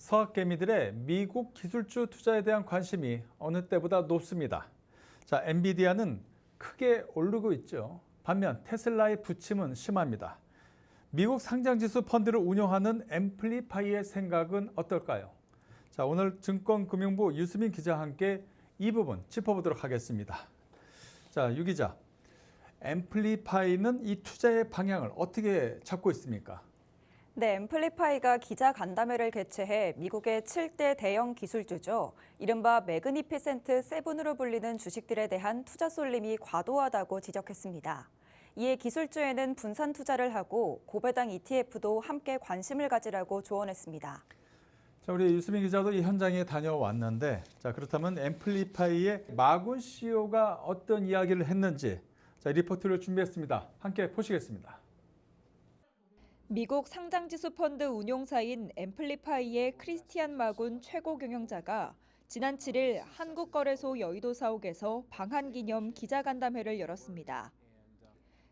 서학개미들의 미국 기술주 투자에 대한 관심이 어느 때보다 높습니다. 자, 엔비디아는 크게 오르고 있죠. 반면 테슬라의 부침은 심합니다. 미국 상장지수 펀드를 운영하는 앰플리파이의 생각은 어떨까요? 자, 오늘 증권금융부 유수민 기자와 함께 이 부분 짚어보도록 하겠습니다. 자, 유 기자, 앰플리파이는 이 투자의 방향을 어떻게 잡고 있습니까? 네, 앰플리파이가 기자 간담회를 개최해 미국의 7대 대형 기술주죠. 이른바 매그니피센트 세븐으로 불리는 주식들에 대한 투자 쏠림이 과도하다고 지적했습니다. 이에 기술주에는 분산 투자를 하고 고배당 ETF도 함께 관심을 가지라고 조언했습니다. 자, 우리 유수민 기자도 이 현장에 다녀왔는데, 자, 그렇다면 앰플리파이의 마군 CEO가 어떤 이야기를 했는지, 자, 리포트를 준비했습니다. 함께 보시겠습니다. 미국 상장지수 펀드 운용사인 앰플리파이의 크리스티안 마군 최고 경영자가 지난 7일 한국거래소 여의도 사옥에서 방한 기념 기자간담회를 열었습니다.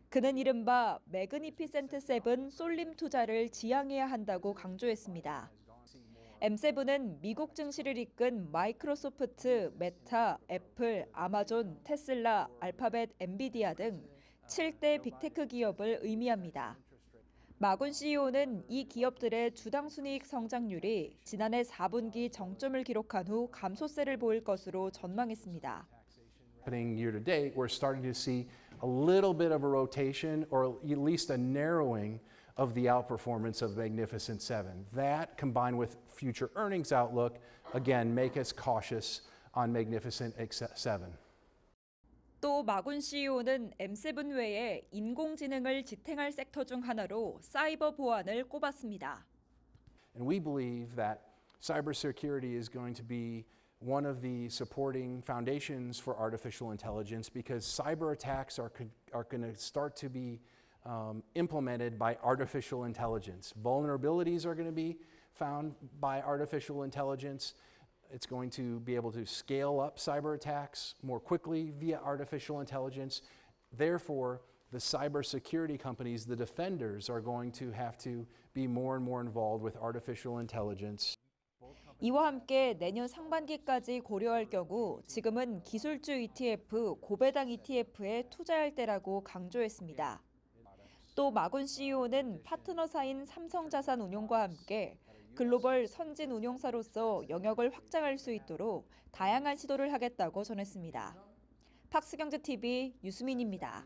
그는 이른바 매그니피센트 세븐 쏠림 투자를 지양해야 한다고 강조했습니다. M7은 미국 증시를 이끈 마이크로소프트, 메타, 애플, 아마존, 테슬라, 알파벳, 엔비디아 등 7대 빅테크 기업을 의미합니다. 마군 CEO는 이 기업들의 주당 순이익 성장률이 지난해 4분기 정점을 기록한 후 감소세를 보일 것으로 전망했습니다. Year to date, we're starting to see a little bit of a rotation or at least a narrowing of the outperformance of Magnificent Seven. That combined with future earnings outlook, again, make us cautious on Magnificent Seven. 또 마군 CEO는 M7 외에 인공지능을 지탱할 섹터 중 하나로 사이버 보안을 꼽았습니다. And we believe that cybersecurity is going to be one of the supporting foundations for artificial intelligence because cyber attacks are going to start to be implemented by artificial intelligence. Vulnerabilities are going to be found by artificial intelligence. It's going to be able to scale up cyber attacks more quickly via artificial intelligence. Therefore, the cybersecurity companies, the defenders, are going to have to be more and more involved with artificial intelligence. 이와 함께 내년 상반기까지 고려할 경우 지금은 기술주 ETF, 고배당 ETF에 투자할 때라고 강조했습니다. 또 마군 CEO는 파트너사인 삼성자산운용과 함께 글로벌 선진 운용사로서 영역을 확장할 수 있도록 다양한 시도를 하겠다고 전했습니다. 팍스경제TV 유수민입니다.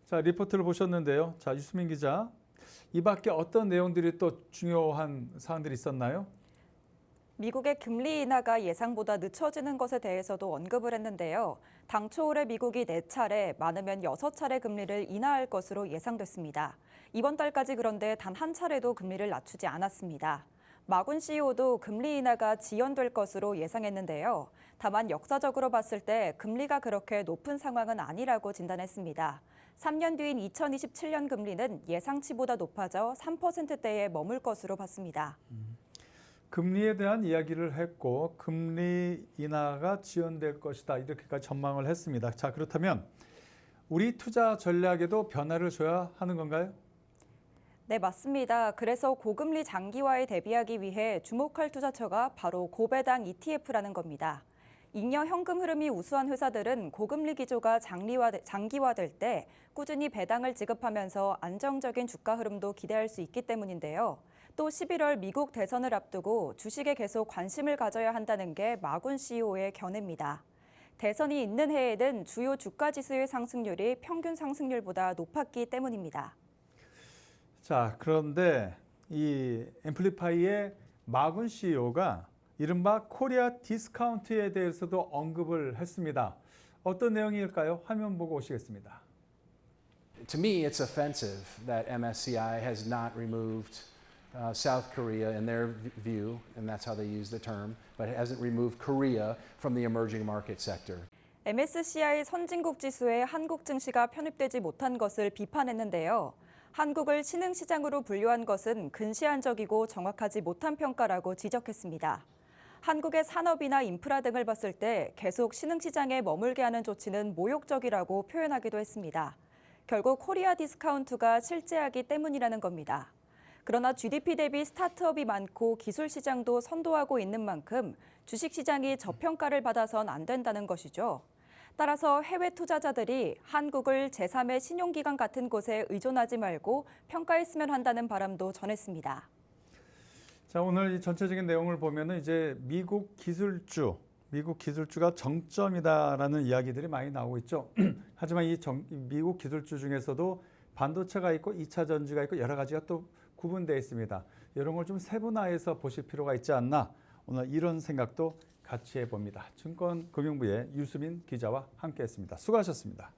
자, 리포트를 보셨는데요. 자, 유수민 기자, 이 밖에 어떤 내용들이 또 중요한 사항들이 있었나요? 미국의 금리 인하가 예상보다 늦춰지는 것에 대해서도 언급을 했는데요. 당초 올해 미국이 4차례, 많으면 6차례 금리를 인하할 것으로 예상됐습니다. 이번 달까지 그런데 단 한 차례도 금리를 낮추지 않았습니다. 마군 CEO도 금리 인하가 지연될 것으로 예상했는데요. 다만 역사적으로 봤을 때 금리가 그렇게 높은 상황은 아니라고 진단했습니다. 3년 뒤인 2027년 금리는 예상치보다 높아져 3%대에 머물 것으로 봤습니다. 금리에 대한 이야기를 했고 금리 인하가 지연될 것이다 이렇게까지 전망을 했습니다. 자, 그렇다면 우리 투자 전략에도 변화를 줘야 하는 건가요? 네, 맞습니다. 그래서 고금리 장기화에 대비하기 위해 주목할 투자처가 바로 고배당 ETF라는 겁니다. 잉여 현금 흐름이 우수한 회사들은 고금리 기조가 장기화될 때 꾸준히 배당을 지급하면서 안정적인 주가 흐름도 기대할 수 있기 때문인데요. 또 11월 미국 대선을 앞두고 주식에 계속 관심을 가져야 한다는 게 마군 CEO의 견해입니다. 대선이 있는 해에는 주요 주가 지수의 상승률이 평균 상승률보다 높았기 때문입니다. 자, 그런데 이 앰플리파이의 마군 CEO가 이른바 코리아 디스카운트에 대해서도 언급을 했습니다. 어떤 내용일까요? 화면 보고 오시겠습니다. To me, it's offensive that MSCI has not removed South Korea in their view, and that's how they use the term, but it hasn't removed Korea from the emerging market sector. MSCI 선진국 지수에 한국 증시가 편입되지 못한 것을 비판했는데요. 한국을 신흥시장으로 분류한 것은 근시안적이고 정확하지 못한 평가라고 지적했습니다. 한국의 산업이나 인프라 등을 봤을 때 계속 신흥시장에 머물게 하는 조치는 모욕적이라고 표현하기도 했습니다. 결국 코리아 디스카운트가 실재하기 때문이라는 겁니다. 그러나 GDP 대비 스타트업이 많고 기술 시장도 선도하고 있는 만큼 주식 시장이 저평가를 받아선 안 된다는 것이죠. 따라서 해외 투자자들이 한국을 제3의 신용기관 같은 곳에 의존하지 말고 평가했으면 한다는 바람도 전했습니다. 자, 오늘 이 전체적인 내용을 보면은 이제 미국 기술주가 정점이다라는 이야기들이 많이 나오고 있죠. 하지만 이 미국 기술주 중에서도 반도체가 있고 2차 전지가 있고 여러 가지가 또 구분되어 있습니다. 이런 걸 좀 세분화해서 보실 필요가 있지 않나, 오늘 이런 생각도 같이 해봅니다. 증권금융부의 유수민 기자와 함께했습니다. 수고하셨습니다.